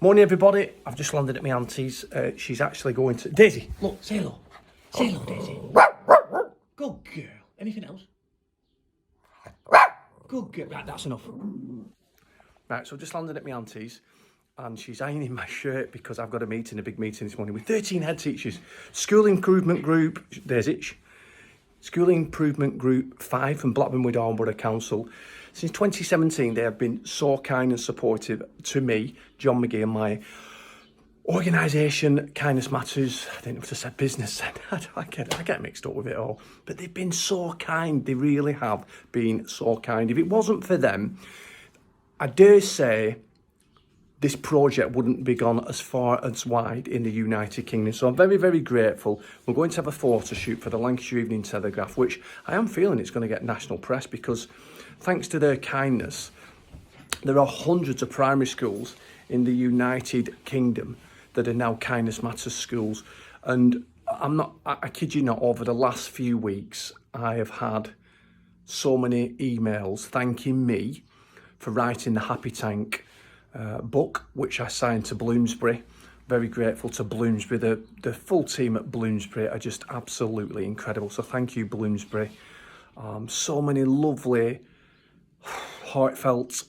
Morning, everybody. I've just landed at my auntie's. She's actually going to... Daisy, look, say hello. Say hello, Daisy. Good girl. Anything else? Good girl. Right, that's enough. Right, so I've just landed at my auntie's and she's ironing my shirt because I've got a big meeting this morning with 13 head teachers. School Improvement Group, there's it. School Improvement Group 5 from Blackburn with Arnborough Council. Since 2017, they have been so kind and supportive to me, John McGee, and my organisation, Kindness Matters. I didn't know if I said business then. I get mixed up with it all. But they've been so kind. They really have been so kind. If it wasn't for them, I dare say this project wouldn't be gone as far as wide in the United Kingdom. So I'm very, very grateful. We're going to have a photo shoot for the Lancashire Evening Telegraph, which I am feeling it's going to get national press because thanks to their kindness, there are hundreds of primary schools in the United Kingdom that are now Kindness Matters schools. And I kid you not, over the last few weeks, I have had so many emails thanking me for writing the Happy Tank book, which I signed to Bloomsbury. Very grateful to Bloomsbury. The full team at Bloomsbury are just absolutely incredible. So thank you, Bloomsbury. So many lovely, heartfelt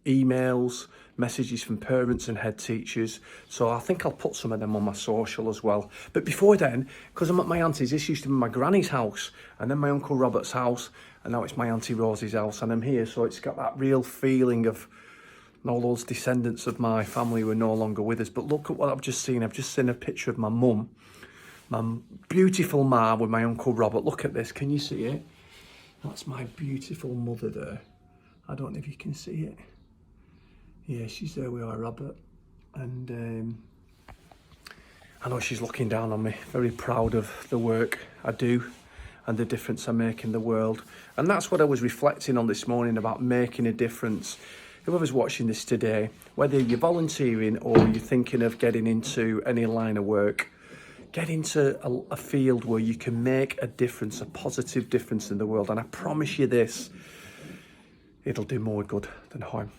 emails, messages from parents and head teachers. So I think I'll put some of them on my social as well. But before then, because I'm at my auntie's, this used to be my granny's house and then my Uncle Robert's house, and now it's my Auntie Rosie's house, and I'm here. So it's got that real feeling of all those descendants of my family who are no longer with us. But look at what I've just seen. I've just seen a picture of my mum, my beautiful ma with my Uncle Robert. Look at this. Can you see it? That's my beautiful mother there. I don't know if you can see it. Yeah, she's there with our Robert. And I know she's looking down on me. Very proud of the work I do and the difference I make in the world. And that's what I was reflecting on this morning, about making a difference. Whoever's watching this today, whether you're volunteering or you're thinking of getting into any line of work, get into a field where you can make a difference, a positive difference in the world. And I promise you this, it'll do more good than harm.